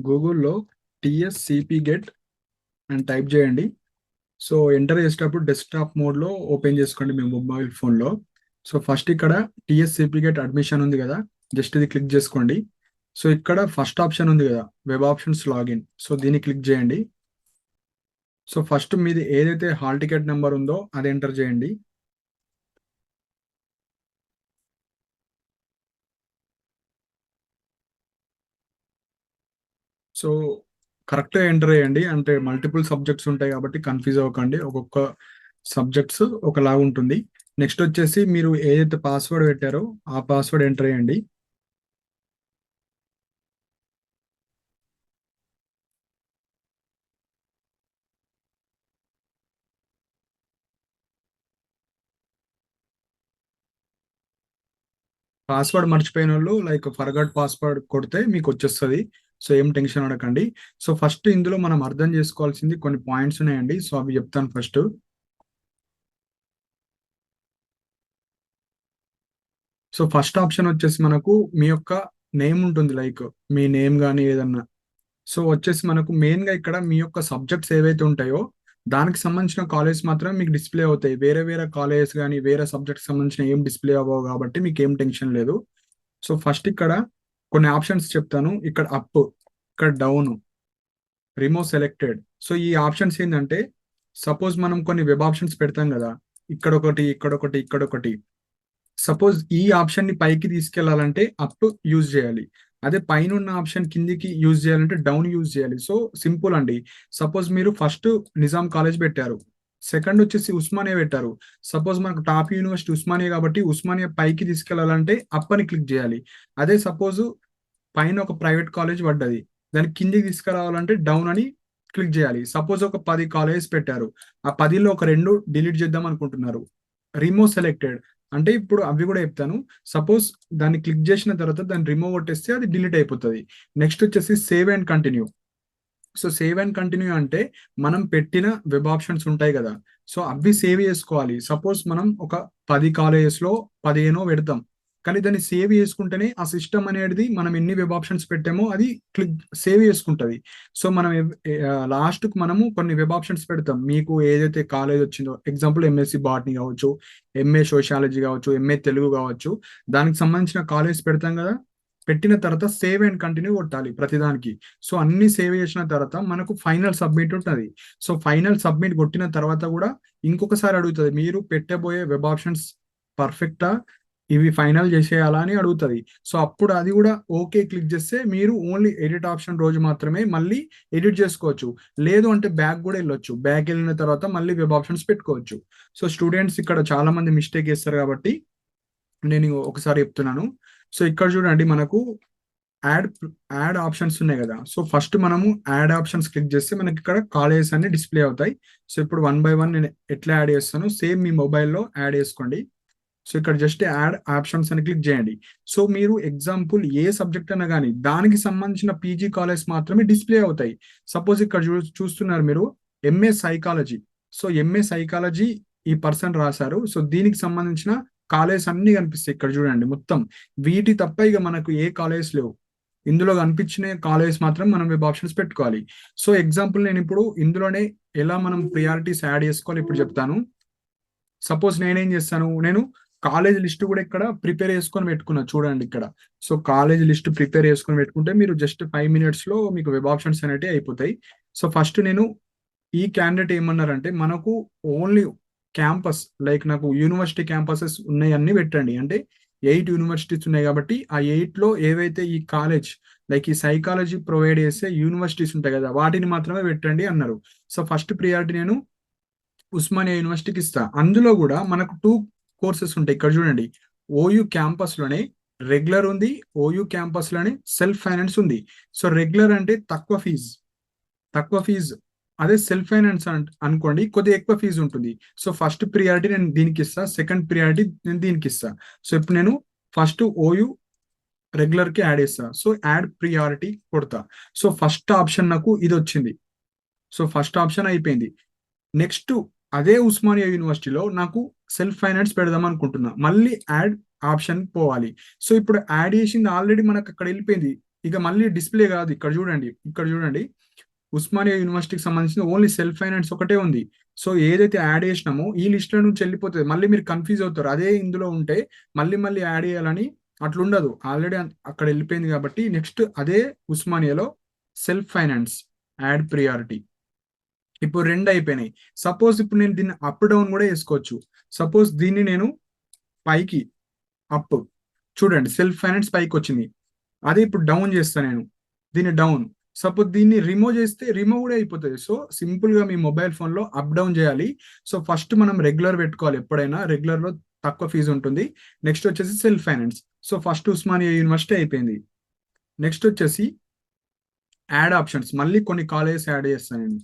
గూగుల్‌లో టీఎస్‌సిపి గెట్ అని టైప్ చేయండి. సో, ఎంటర్ చేసేటప్పుడు డెస్క్‌టాప్ మోడ్‌లో ఓపెన్ చేసుకోండి మీ మొబైల్ ఫోన్‌లో. సో, ఫస్ట్ ఇక్కడ టీఎస్‌సిపి గెట్ అడ్మిషన్ ఉంది కదా! జస్ట్ ఇది క్లిక్ చేసుకోండి. సో, ఇక్కడ ఫస్ట్ ఆప్షన్ ఉంది కదా! Web options login. సో, దీన్ని క్లిక్ చేయండి. సో, ఫస్ట్ మీది ఏదైతే హాల్ టికెట్ నంబర్ ఉందో అది ఎంటర్ చేయండి. సో, కరెక్ట్‌గా ఎంటర్ చేయండి. అంటే మల్టిపుల్ సబ్జెక్ట్స్ ఉంటాయి కాబట్టి కన్‌ఫ్యూజ్ అవ్వకండి. ఒక్కొక్క సబ్జెక్ట్స్ ఒకలాగుంటుంది. నెక్స్ట్ వచ్చేసి మీరు ఏదైతే పాస్‌వర్డ్ పెట్టారో ఆ పాస్‌వర్డ్ ఎంటర్ చేయండి. పాస్‌వర్డ్ మర్చిపోయినోళ్ళు లైక్ ఫర్గాట్ పాస్‌వర్డ్ కొడితే మీకొచ్చేస్తది. సో, ఏం టెన్షన్ పడకండి. సో, ఫస్ట్ ఇందులో మనం అర్థం చేసుకోవాల్సింది కొన్ని పాయింట్స్ ఉన్నాయండి. సో, అవి చెప్తాను ఫస్టు. సో, ఫస్ట్ ఆప్షన్ వచ్చేసి మనకు మీ యొక్క నేమ్ ఉంటుంది. లైక్ మీ నేమ్ గాని ఏదన్నా. సో, వచ్చేసి మనకు మెయిన్‌గా ఇక్కడ మీ యొక్క సబ్జెక్ట్స్ ఏవైతే ఉంటాయో, దానికి సంబంధించిన కాలేజెస్ మాత్రమే మీకు డిస్‌ప్లే అవుతాయి. వేరే వేరే కాలేజెస్ గాని, వేరే సబ్జెక్ట్‌కి సంబంధించిన ఏం డిస్‌ప్లే అవ్వవు కాబట్టి మీకేం టెన్షన్ లేదు. సో, ఫస్ట్ ఇక్కడ కొన్ని ఆప్షన్స్ చెప్తాను. ఇక్కడ అప్, ఇక్కడ డౌన్, రిమూవ్ సెలెక్టెడ్. సో, ఈ ఆప్షన్స్ ఏందంటే, సపోజ్ మనం కొన్ని వెబ్ ఆప్షన్స్ పెడతాం గదా! ఇక్కడొకటి, ఇక్కడొకటి, ఇక్కడొకటి. సపోజ్ ఈ ఆప్షన్‌ని పైకి తీసుకెళ్లాలంటే అప్ యూజ్ చేయాలి. అదే పైనున్న ఆప్షన్ కిందికి యూజ్ చేయాలంటే డౌన్ యూజ్ చేయాలి. సో, సింపుల్ అండి. సపోజ్ మీరు ఫస్ట్ నిజాం కాలేజ్ పెట్టారు. సెకండ్ వచ్చేసి ఉస్మానియా పెట్టారు. సపోజ్ మనకు టాప్ యూనివర్సిటీ ఉస్మానియా కాబట్టి ఉస్మానియా పైకి తీసుకెళ్లాలంటే అప్ అని క్లిక్ చేయాలి. అదే సపోజ్ పైన ఒక ప్రైవేట్ కాలేజ్ పడ్డది. దాన్ని కిందికి తీసుకురావాలంటే డౌన్ అని క్లిక్ చేయాలి. సపోజ్ ఒక 10 కాలేజెస్ పెట్టారు. ఆ 10లో ఒక 2 డిలీట్ చేద్దాం అనుకుంటున్నారు. Remove selected. అంటే ఇప్పుడు అవి గూడా చెప్తాను. సపోజ్ దాన్ని క్లిక్ జేసిన తర్వాత దాన్ని రిమూవ్ కొట్టేస్తే అది డిలీట్ అయిపోతది. నెక్స్ట్ వచ్చేసి save and continue. So, save and continue అంటే మనం పెట్టిన వెబ్ ఆప్షన్స్ ఉంటాయి గదా! సో, అవి సేవ్ జేసుకోవాలి. సపోజ్ మనం ఒక 10 కాలేజెస్‌లో 15 పెడతాం. కానీ దాన్ని సేవ్ జేసుకుంటేనే ఆ సిస్టమ్ అనేది మనం ఎన్ని వెబ్ ఆప్షన్స్ పెట్టామో అది సేవ్ జేసుకుంటది. సో, మనం లాస్ట్‌కి మనము కొన్ని వెబ్ ఆప్షన్స్ పెడతాం. మీకు ఏదైతే కాలేజ్ వచ్చిందో ఎగ్జాంపుల్ ఎంఎస్‌సి బాటనీ గావచ్చు, ఎంఏ సోషియాలజీ గావచ్చు, ఎంఏ తెలుగు గావచ్చు. దానికి సంబంధించిన కాలేజ్ పెడతాం గదా! పెట్టిన తర్వాత సేవ్ అండ్ కంటిన్యూ కొట్టాలి ప్రతిదానికి. సో, అన్నీ సేవ్ చేసిన తర్వాత మనకు ఫైనల్ సబ్మిట్ ఉంటది. సో, ఫైనల్ సబ్మిట్ కొట్టిన తర్వాత గూడా ఇంకొకసారి అడుగుతది. మీరు పెట్టబోయే వెబ్ ఆప్షన్స్ పర్ఫెక్టా? ఇవి ఫైనల్ చేసేయాలా అని అడుగుతది. సో, అప్పుడు అది గూడా ఓకే క్లిక్ చేస్తే మీరు ఓన్లీ ఎడిట్ ఆప్షన్ రోజు మాత్రమే మళ్ళీ ఎడిట్ చేసుకోవచ్చు. లేదు అంటే బ్యాక్ గూడా ఎళ్ళొచ్చు. బ్యాక్ ఎళ్ళిన తర్వాత మళ్ళీ వెబ్ ఆప్షన్స్ పెట్టుకోవచ్చు. సో, స్టూడెంట్స్ ఇక్కడ చాలా మంది మిస్టేక్ చేస్తారు కాబట్టి నేను ఒకసారి చెప్తున్నాను. సో, ఇక్కడ చూడండి మనకు యాడ్ యాడ్ ఆప్షన్స్ ఉన్నాయి గదా! సో, ఫస్ట్ మనము యాడ్ ఆప్షన్స్ క్లిక్ చేస్తే మనకిక్కడ కాలేజెస్ అన్నీ డిస్‌ప్లే అవుతాయి. సో, ఇప్పుడు వన్ బై వన్ నేను ఎట్లా యాడ్ చేస్తానో సేమ్ మీ మొబైల్‌లో యాడ్ చేసుకోండి. సో, ఇక్కడ జస్ట్ యాడ్ ఆప్షన్స్ అని క్లిక్ చేయండి. సో, మీరు ఎగ్జాంపుల్ ఏ సబ్జెక్ట్ అన్నా గాని దానికి సంబంధించిన పీజీ కాలేజెస్ మాత్రమే డిస్‌ప్లే అవుతాయి. సపోజ్ ఇక్కడ చూస్తున్నారు మీరు MA psychology. So, MA psychology ఈ పర్సన్ రాసారు. సో, దీనికి సంబంధించిన కాలేజెస్ అన్నీ కనిపిస్తాయి ఇక్కడ చూడండి మొత్తం. వీటి తప్ప ఇగ మనకు ఏ కాలేజెస్ లేవు. ఇందులో కనిపించిన కాలేజెస్ మాత్రం మనం వెబ్ ఆప్షన్స్ పెట్టుకోవాలి. సో, ఎగ్జాంపుల్ నేనిప్పుడు ఇందులోనే ఎలా మనం ప్రియారిటీస్ యాడ్ చేసుకోవాలో ఇప్పుడు చెప్తాను. సపోజ్ నేనేం చేస్తాను, నేను కాలేజ్ లిస్ట్ గూడా ఇక్కడ ప్రిపేర్ చేసుకొని పెట్టుకున్నా చూడండి ఇక్కడ. సో, కాలేజ్ లిస్ట్ ప్రిపేర్ చేసుకొని పెట్టుకుంటే మీరు జస్ట్ 5 మినిట్స్‌లో మీకు వెబ్ ఆప్షన్స్ అనేటివి అయిపోతాయి. సో, ఫస్ట్ నేను ఈ క్యాండిడేట్ ఏమన్నారంటే, మనకు ఓన్లీ క్యాంపస్ లైక్ నాకు యూనివర్సిటీ క్యాంపసెస్ ఉన్నయన్నీ పెట్టండి. అంటే 8 యూనివర్సిటీస్ ఉన్నాయి కాబట్టి, ఆ 8లో ఏవైతే ఈ కాలేజ్ లైక్ ఈ సైకాలజీ ప్రొవైడ్ చేసే యూనివర్సిటీస్ ఉంటాయి గదా! వాటిని మాత్రమే పెట్టండి అన్నారు. సో, ఫస్ట్ ప్రియారిటీ నేను ఉస్మానియా యూనివర్సిటీకి ఇస్తా. అందులో గూడా మనకు 2 కోర్సెస్ ఉంటాయి. ఇక్కడ చూడండి. ఓయూ క్యాంపస్‌లోనే రెగ్యులర్ ఉంది. ఓయూ క్యాంపస్‌లోనే సెల్ఫ్ ఫైనాన్స్ ఉంది. సో, రెగ్యులర్ అంటే తక్కువ ఫీజ్. తక్కువ ఫీజ్. అదే సెల్ఫ్ ఫైనాన్స్ అనుకోండి కొద్దిగా ఎక్కువ ఫీజ్ ఉంటుంది. సో, ఫస్ట్ ప్రియారిటీ నేను దీనికిస్తా. సెకండ్ ప్రియారిటీ నేను దీనికిస్తా. సో, ఇప్పుడు నేను ఫస్ట్ ఓయూ రెగ్యులర్‌కి యాడ్ చేస్తా. సో, యాడ్ ప్రియారిటీ కొడతా. సో, ఫస్ట్ ఆప్షన్ నాకు ఇదొచ్చింది. సో, ఫస్ట్ ఆప్షన్ అయిపోయింది. నెక్స్ట్ అదే ఉస్మానియా యూనివర్సిటీలో నాకు సెల్ఫ్ ఫైనాన్స్ పెడదాం అనుకుంటున్నా. మళ్ళీ యాడ్ ఆప్షన్‌కి పోవాలి. సో, ఇప్పుడు యాడ్ చేసింది ఆల్రెడీ మనకక్కడ ఎళ్ళిపోయింది. ఇక మళ్ళీ డిస్ప్లే కాదు, ఇక్కడ చూడండి ఉస్మానియా యూనివర్సిటీకి సంబంధించిన ఓన్లీ సెల్ఫ్ ఫైనాన్స్ ఒకటే ఉంది. సో ఏదైతే యాడ్ చేసినామో ఈ లిస్ట్ లో నుంచి వెళ్ళిపోతుంది, మళ్ళీ మీరు కన్ఫ్యూజ్ అవుతారు. అదే ఇందులో ఉంటే మళ్ళీ మళ్ళీ యాడ్ చేయాలని అట్లుండదు, ఆల్రెడీ అక్కడ వెళ్ళిపోయింది కాబట్టి నెక్స్ట్ అదే ఉస్మానియాలో సెల్ఫ్ ఫైనాన్స్ యాడ్ ప్రియారిటీ. ఇప్పుడు రెండు అయిపోయినాయి. సపోజ్ ఇప్పుడు నేను దీన్ని అప్ డౌన్ కూడా వేసుకోవచ్చు. సపోజ్ దీన్ని నేను పైకి అప్, చూడండి సెల్ఫ్ ఫైనాన్స్ పైకి వచ్చింది. అదే ఇప్పుడు డౌన్ చేస్తాను నేను, దీన్ని డౌన్. సపోజ్ దీన్ని రిమూవ్ చేస్తే రిమూవ్ కూడా అయిపోతుంది. సో సింపుల్ గా మీ మొబైల్ ఫోన్ లో అప్ డౌన్ చేయాలి. సో ఫస్ట్ మనం రెగ్యులర్ పెట్టుకోవాలి, ఎప్పుడైనా రెగ్యులర్ లో తక్కువ ఫీజు ఉంటుంది. నెక్స్ట్ వచ్చేసి self finance. So first Osmania university అయిపోయింది. నెక్స్ట్ వచ్చేసి యాడ్ ఆప్షన్స్, మళ్ళీ కొన్ని కాలేజెస్ యాడ్ చేస్తాను నేను.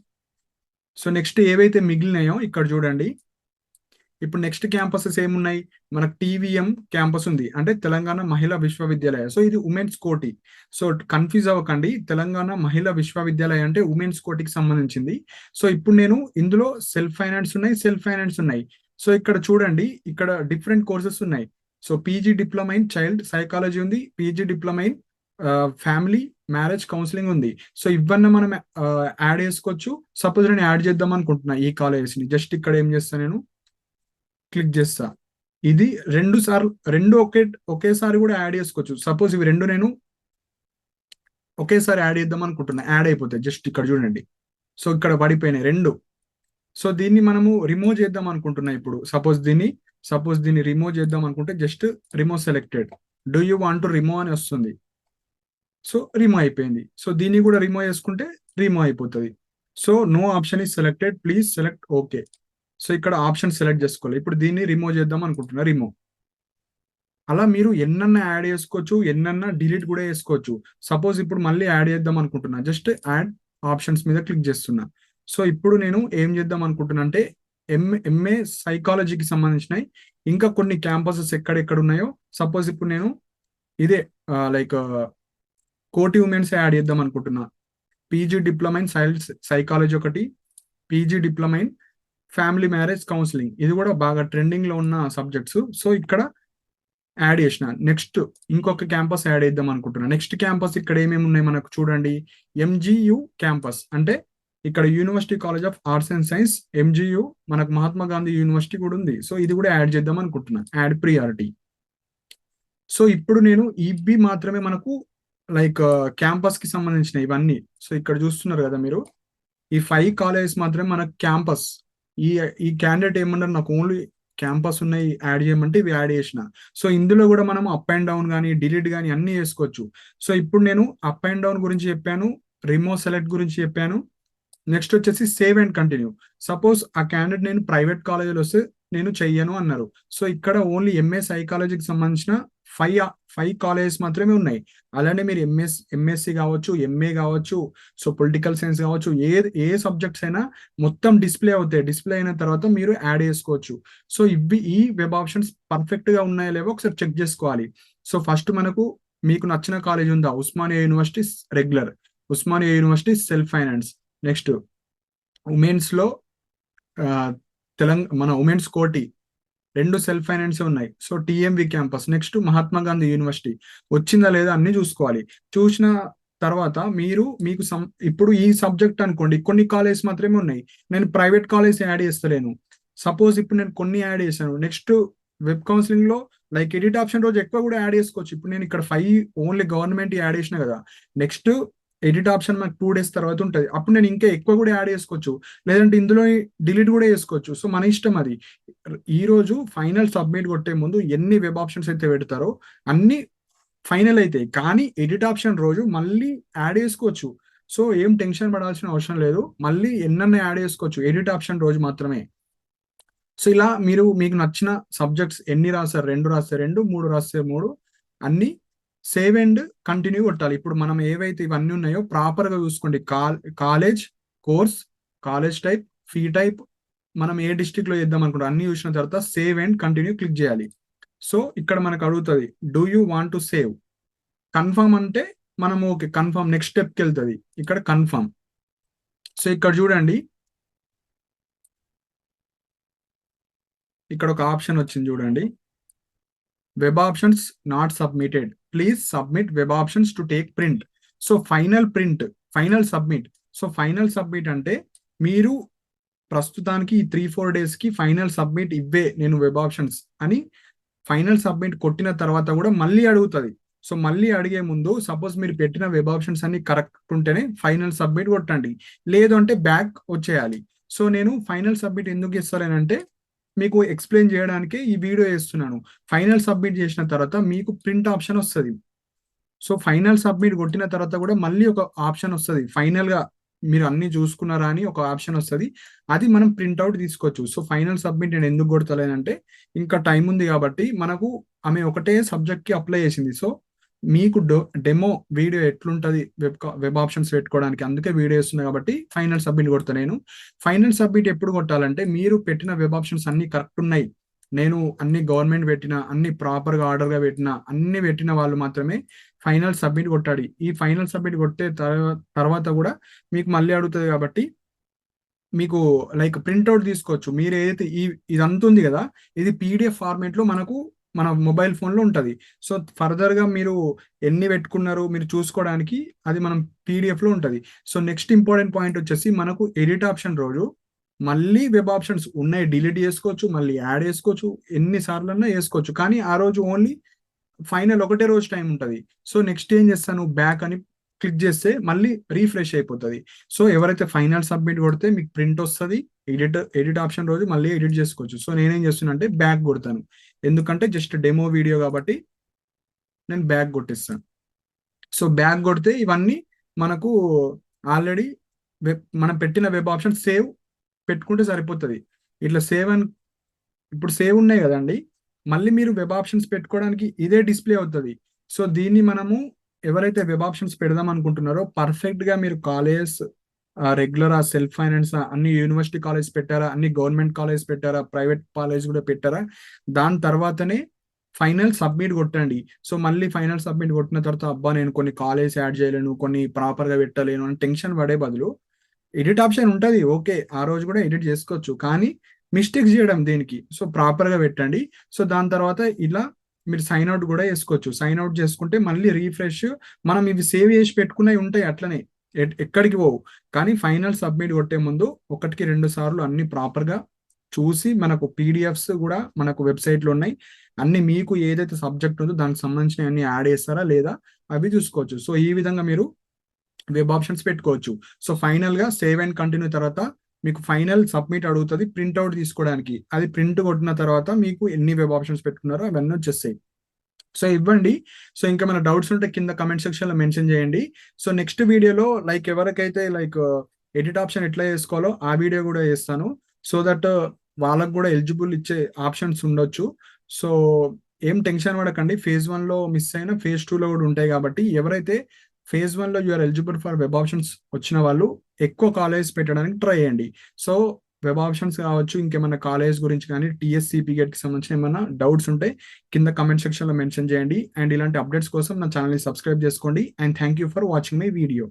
సో నెక్స్ట్ ఏవైతే మిగిలినాయో ఇక్కడ చూడండి. ఇప్పుడు నెక్స్ట్ క్యాంపసెస్ ఏమున్నాయి, మనకు టీవీఎం క్యాంపస్ ఉంది, అంటే తెలంగాణ మహిళా విశ్వవిద్యాలయ. సో ఇది ఉమెన్స్ కోటి. సో కన్ఫ్యూజ్ అవ్వకండి, తెలంగాణ మహిళా విశ్వవిద్యాలయ అంటే ఉమెన్స్ కోటికి సంబంధించింది. సో ఇప్పుడు నేను ఇందులో సెల్ఫ్ ఫైనాన్స్ ఉన్నాయి. సో ఇక్కడ చూడండి, ఇక్కడ డిఫరెంట్ కోర్సెస్ ఉన్నాయి. So PG diploma in child psychology ఉంది, PG diploma in family marriage counselling ఉంది. సో ఇవన్నీ మనం యాడ్ చేసుకోవచ్చు. సపోజ్ నేను యాడ్ చేద్దాం అనుకుంటున్నా ఈ కాలేజెస్ ని, జస్ట్ ఇక్కడ ఏం చేస్తాను నేను, క్లిక్ చేస్తా. ఇది రెండు ఒకేసారి కూడా యాడ్ చేసుకోవచ్చు. సపోజ్ ఇవి రెండు నేను ఒకేసారి యాడ్ చేద్దాం అనుకుంటున్నా, యాడ్ అయిపోతాయి. జస్ట్ ఇక్కడ చూడండి, సో ఇక్కడ పడిపోయినాయి రెండు. సో దీన్ని మనము రిమూవ్ చేద్దాం అనుకుంటున్నా. ఇప్పుడు సపోజ్ దీన్ని రిమూవ్ చేద్దాం అనుకుంటే just remove selected, do you want to remove అని వస్తుంది. సో రిమూవ్ అయిపోయింది. సో దీన్ని కూడా రిమూవ్ చేసుకుంటే రిమూవ్ అయిపోతుంది. So no option is selected, please select okay. So ఇక్కడ ఆప్షన్ సెలెక్ట్ చేసుకోవాలి. ఇప్పుడు దీన్ని రిమూవ్ చేద్దాం అనుకుంటున్నా, రిమూవ్. అలా మీరు ఎన్నన్నా యాడ్ చేసుకోవచ్చు, ఎన్నన్నా డిలీట్ కూడా చేసుకోవచ్చు. సపోజ్ ఇప్పుడు మళ్ళీ యాడ్ చేద్దాం అనుకుంటున్నా, జస్ట్ యాడ్ ఆప్షన్స్ మీద క్లిక్ చేస్తున్నా. సో ఇప్పుడు నేను ఏం చేద్దాం అనుకుంటున్నా అంటే ఎంఏ సైకాలజీకి సంబంధించినవి ఇంకా కొన్ని క్యాంపసెస్ ఎక్కడెక్కడ ఉన్నాయో, సపోజ్ ఇప్పుడు నేను ఇదే లైక్ కోటి ఉమెన్స్ యాడ్ చేద్దాం అనుకుంటున్నా. పీజీ డిప్లొమా ఇన్ సైకాలజీ ఒకటి, PG diploma in family marriage counselling, ఇది కూడా బాగా ట్రెండింగ్ లో ఉన్న సబ్జెక్ట్స్. సో ఇక్కడ యాడ్ చేసిన. నెక్స్ట్ ఇంకొక క్యాంపస్ యాడ్ చేద్దాం అనుకుంటున్నా. నెక్స్ట్ క్యాంపస్ ఇక్కడ ఏమేమి ఉన్నాయి మనకు చూడండి, ఎంజియు క్యాంపస్ అంటే ఇక్కడ university college of arts and science MGU, మనకు మహాత్మా గాంధీ యూనివర్సిటీ కూడా ఉంది. సో ఇది కూడా యాడ్ చేద్దాం అనుకుంటున్నా, యాడ్ ప్రియారిటీ. సో ఇప్పుడు నేను ఇవి మాత్రమే మనకు లైక్ క్యాంపస్ కి సంబంధించిన ఇవన్నీ. సో ఇక్కడ చూస్తున్నారు కదా మీరు, ఈ 5 కాలేజెస్ మాత్రమే మనకు క్యాంపస్. ఈ ఈ క్యాండిడేట్ ఏమన్నారు, నాకు ఓన్లీ క్యాంపస్ ఉన్నాయి యాడ్ చేయమంటే ఇవి యాడ్ చేసిన. సో ఇందులో కూడా మనం అప్ అండ్ డౌన్ కానీ డిలీట్ కానీ అన్ని చేసుకోవచ్చు. సో ఇప్పుడు నేను అప్ అండ్ డౌన్ గురించి చెప్పాను, రిమూవ్ సెలెక్ట్ గురించి చెప్పాను. నెక్స్ట్ వచ్చేసి సేవ్ అండ్ కంటిన్యూ. సపోజ్ ఆ క్యాండిడేట్ నేను ప్రైవేట్ కాలేజీలో వస్తే నేను చెయ్యను అన్నారు. సో ఇక్కడ ఓన్లీ ఎంఏ సైకాలజీకి సంబంధించిన 5 కాలేజెస్ మాత్రమే ఉన్నాయి. అలానే మీరు ఎంఎస్సి కావచ్చు, ఎంఏ కావచ్చు, సో పొలిటికల్ సైన్స్ కావచ్చు, ఏ సబ్జెక్ట్స్ అయినా మొత్తం డిస్ప్లే అవుతాయి. డిస్ప్లే అయిన తర్వాత మీరు యాడ్ చేసుకోవచ్చు. సో ఈ వెబ్ ఆప్షన్స్ పర్ఫెక్ట్ గా ఉన్నాయో లేవో ఒకసారి చెక్ చేసుకోవాలి. సో ఫస్ట్ మనకు మీకు నచ్చిన కాలేజ్ ఉందా, Osmania university regular, Osmania university self finance. Next women's లో మన ఉమెన్స్ కోటి, రెండు సెల్ఫ్ ఫైనాన్స్ ఉన్నాయి. So TMV campus, next Mahatma Gandhi university వచ్చిందా లేదా అన్ని చూసుకోవాలి. చూసిన తర్వాత మీకు ఇప్పుడు ఈ సబ్జెక్ట్ అనుకోండి, కొన్ని కాలేజ్ మాత్రమే ఉన్నాయి, నేను ప్రైవేట్ కాలేజ్ యాడ్ చేస్తలేను. సపోజ్ ఇప్పుడు నేను కొన్ని యాడ్ చేశాను. నెక్స్ట్ వెబ్ కౌన్సిలింగ్ లో లైక్ ఎడిట్ ఆప్షన్ రోజు ఎక్కువ కూడా యాడ్ చేసుకోవచ్చు. ఇప్పుడు నేను ఇక్కడ 5 ఓన్లీ గవర్నమెంట్ యాడ్ చేసిన కదా, నెక్స్ట్ ఎడిట్ ఆప్షన్ మనకు 2 days తర్వాత ఉంటుంది. అప్పుడు నేను ఇంకా ఎక్కువ కూడా యాడ్ చేసుకోవచ్చు, లేదంటే ఇందులో డిలీట్ కూడా చేసుకోవచ్చు. సో మన ఇష్టం అది. ఈ రోజు ఫైనల్ సబ్మిట్ కొట్టే ముందు ఎన్ని వెబ్ ఆప్షన్స్ అయితే పెడతారో అన్ని ఫైనల్ అవుతాయి, కానీ ఎడిట్ ఆప్షన్ రోజు మళ్ళీ యాడ్ చేసుకోవచ్చు. సో ఏం టెన్షన్ పడాల్సిన అవసరం లేదు, మళ్ళీ ఎన్నన్నా యాడ్ చేసుకోవచ్చు ఎడిట్ ఆప్షన్ రోజు మాత్రమే. సో ఇలా మీకు నచ్చిన సబ్జెక్ట్స్ ఎన్ని రాస్తారు, 2 రాస్తే 2, 3 రాస్తే 3, అన్ని సేవ్ అండ్ కంటిన్యూ కొట్టాలి. ఇప్పుడు మనం ఏవైతే ఇవన్నీ ఉన్నాయో ప్రాపర్ గా చూసుకోండి. College, course, college type, fee type, మనం ఏ డిస్ట్రిక్ట్ లో చేద్దాం అనుకుంటాం అన్ని చూసిన తర్వాత సేవ్ అండ్ కంటిన్యూ క్లిక్ చేయాలి. సో ఇక్కడ మనకు అడుగుతుంది, do you want to save, confirm అంటే మనం ఓకే కన్ఫర్మ్, నెక్స్ట్ స్టెప్కి వెళ్తుంది. ఇక్కడ కన్ఫర్మ్. సో ఇక్కడ చూడండి, ఇక్కడ ఒక ఆప్షన్ వచ్చింది చూడండి, web options not submitted, please submit web options to take print. So final print, final submit. So final submit అంటే మీరు ప్రస్తుతానికి ఈ 3-4 డేస్కి ఫైనల్ సబ్మిట్ ఇవ్వే నేను వెబ్ ఆప్షన్స్ అని ఫైనల్ సబ్మిట్ కొట్టిన తర్వాత కూడా మళ్ళీ అడుగుతుంది. సో మళ్ళీ అడిగే ముందు సపోజ్ మీరు పెట్టిన వెబ్ ఆప్షన్స్ అన్ని కరెక్ట్ ఉంటేనే ఫైనల్ సబ్మిట్ కొట్టండి, లేదు అంటే బ్యాక్ వచ్చేయాలి. సో నేను ఫైనల్ సబ్మిట్ ఎందుకు ఇస్తానంటే మీకు ఎక్స్ప్లెయిన్ చేయడానికి ఈ వీడియో చేస్తున్నాను. ఫైనల్ సబ్మిట్ చేసిన తర్వాత మీకు ప్రింట్ ఆప్షన్ వస్తుంది. సో ఫైనల్ సబ్మిట్ కొట్టిన తర్వాత కూడా మళ్ళీ ఒక ఆప్షన్ వస్తుంది, ఫైనల్ గా మీరు అన్ని చూసుకున్నారా అని ఒక ఆప్షన్ వస్తుంది, అది మనం ప్రింట్అవుట్ తీసుకోవచ్చు. సో ఫైనల్ సబ్మిట్ నేను ఎందుకు కొడతలేనంటే ఇంకా టైం ఉంది కాబట్టి, మనకు ఆమె ఒకటే సబ్జెక్ట్ కి అప్లై చేసింది. సో మీకు డెమో వీడియో ఎట్లుంటది వెబ్ ఆప్షన్స్ పెట్టుకోవడానికి, అందుకే వీడియో ఇస్తుంది కాబట్టి ఫైనల్ సబ్మిట్ కొడతా నేను. ఫైనల్ సబ్మిట్ ఎప్పుడు కొట్టాలంటే మీరు పెట్టిన వెబ్ ఆప్షన్స్ అన్ని కరెక్ట్ ఉన్నాయి, నేను అన్ని గవర్నమెంట్ పెట్టిన, అన్ని ప్రాపర్ గా ఆర్డర్ గా పెట్టిన, అన్ని పెట్టిన వాళ్ళు మాత్రమే ఫైనల్ సబ్మిట్ కొట్టాలి. ఈ ఫైనల్ సబ్మిట్ కొట్టే తర్వాత కూడా మీకు మళ్ళీ అడుగుతుంది కాబట్టి మీకు లైక్ ప్రింట్అవుట్ తీసుకోవచ్చు. మీరు ఏదైతే ఇదంతా ఉంది కదా, ఇది పీడిఎఫ్ ఫార్మేట్ లో మనకు మన మొబైల్ ఫోన్ లో ఉంటది. సో ఫర్దర్ గా మీరు ఎన్ని పెట్టుకున్నారు మీరు చూసుకోవడానికి అది మనం పీడిఎఫ్ లో ఉంటది. సో నెక్స్ట్ ఇంపార్టెంట్ పాయింట్ వచ్చేసి మనకు ఎడిట్ ఆప్షన్ రోజు మళ్ళీ వెబ్ ఆప్షన్స్ ఉన్నాయి డిలీట్ చేసుకోవచ్చు, మళ్ళీ యాడ్ చేసుకోవచ్చు, ఎన్నిసార్లు అన్నా వేసుకోవచ్చు. కానీ ఆ రోజు ఓన్లీ ఫైనల్ ఒకటే రోజు టైం ఉంటుంది. సో నెక్స్ట్ ఏం చేస్తాను, బ్యాక్ అని క్లిక్ చేస్తే మళ్ళీ రీఫ్రెష్ అయిపోతుంది. సో ఎవరైతే ఫైనల్ సబ్మిట్ కొడితే మీకు ప్రింట్ వస్తుంది, ఎడిట్ ఆప్షన్ రోజు మళ్ళీ ఎడిట్ చేసుకోవచ్చు. సో నేనేం చేస్తున్నా అంటే బ్యాక్ కొడతాను, ఎందుకంటే జస్ట్ డెమో వీడియో కాబట్టి నేను బ్యాక్ కొట్టిస్తాను. సో బ్యాక్ కొడితే ఇవన్నీ మనకు ఆల్రెడీ మనం పెట్టిన వెబ్ ఆప్షన్ సేవ్ పెట్టుకుంటే సరిపోతుంది. ఇట్లా సేవ్ అని ఇప్పుడు సేవ్ ఉన్నాయి కదండి, మళ్ళీ మీరు వెబ్ ఆప్షన్స్ పెట్టుకోవడానికి ఇదే డిస్ప్లే అవుతుంది. సో దీన్ని మనము ఎవరైతే వెబ్ ఆప్షన్స్ పెడదాం అనుకుంటున్నారో పర్ఫెక్ట్ గా మీరు కాలేజ్ రెగ్యులర్ సెల్ఫ్ ఫైనాన్స్ అన్ని యూనివర్సిటీ కాలేజ్ పెట్టారా, అన్ని గవర్నమెంట్ కాలేజ్ పెట్టారా, ప్రైవేట్ కాలేజ్ కూడా పెట్టారా, దాని తర్వాతనే ఫైనల్ సబ్మిట్ కొట్టండి. సో మళ్ళీ ఫైనల్ సబ్మిట్ కొట్టిన తర్వాత అబ్బా నేను కొన్ని కాలేజ్ యాడ్ చేయలేను, కొన్ని ప్రాపర్ గా పెట్టలేను అని టెన్షన్ పడే బదులు ఎడిట్ ఆప్షన్ ఉంటుంది, ఓకే ఆ రోజు కూడా ఎడిట్ చేసుకోవచ్చు, కానీ మిస్టేక్స్ చేయడం దేనికి. సో ప్రాపర్ గా పెట్టండి. సో దాని తర్వాత ఇలా మీరు సైన్ అవుట్ కూడా చేసుకోవచ్చు. సైన్ అవుట్ చేసుకుంటే మళ్ళీ రీఫ్రెష్, మనం ఇవి సేవ్ చేసి పెట్టుకున్నవి ఉంటాయి అట్లనే ఎక్కడికి పోవు. కానీ ఫైనల్ సబ్మిట్ కొట్టే ముందు 1-2 సార్లు అన్ని ప్రాపర్ గా చూసి, మనకు పీడిఎఫ్స్ కూడా మనకు వెబ్సైట్ లో ఉన్నాయి, అన్ని మీకు ఏదైతే సబ్జెక్ట్ ఉందో దానికి సంబంధించిన అన్ని యాడ్ చేస్తారా లేదా అవి చూసుకోవచ్చు. సో ఈ విధంగా మీరు వెబ్ ఆప్షన్స్ పెట్టుకోవచ్చు. సో ఫైనల్ గా సేవ్ అండ్ కంటిన్యూ తర్వాత మీకు ఫైనల్ సబ్మిట్ అడుగుతుంది ప్రింట్అవుట్ తీసుకోవడానికి, అది ప్రింట్ కొట్టిన తర్వాత మీకు ఎన్ని వెబ్ ఆప్షన్స్ పెట్టుకున్నారో అవన్నీ వచ్చేస్తాయి. సో ఇవ్వండి. సో ఇంకా మన డౌట్స్ ఉంటే కింద కమెంట్ సెక్షన్ లో మెన్షన్ చేయండి. సో నెక్స్ట్ వీడియోలో లైక్ ఎవరికైతే లైక్ ఎడిట్ ఆప్షన్ ఎట్లా చేసుకోవాలో ఆ వీడియో కూడా చేస్తాను. సో దట్ వాళ్ళకు కూడా ఎలిజిబుల్ ఇచ్చే ఆప్షన్స్ ఉండొచ్చు. సో ఏం టెన్షన్ పడకండి, phase 1 లో మిస్ అయినా phase 2 లో కూడా ఉంటాయి కాబట్టి, ఎవరైతే phase 1 లో you are eligible for web options వచ్చిన వాళ్ళు ఎక్కువ కాలేజ్ పెట్టడానికి ట్రై చేయండి. సో వెబ్ ఆప్షన్స్ కావచ్చు, ఇంకేమైనా కాలేజ్ గురించి కానీ టీఎస్సీపీ కి సంబంధించిన ఏమైనా డౌట్స్ ఉంటే కింద కమెంట్ సెక్షన్ లో మెన్షన్ చేయండి. అండ్ ఇలాంటి అప్డేట్స్ కోసం నా ఛానల్ని సబ్స్క్రైబ్ చేసుకోండి. And thank you for watching my video.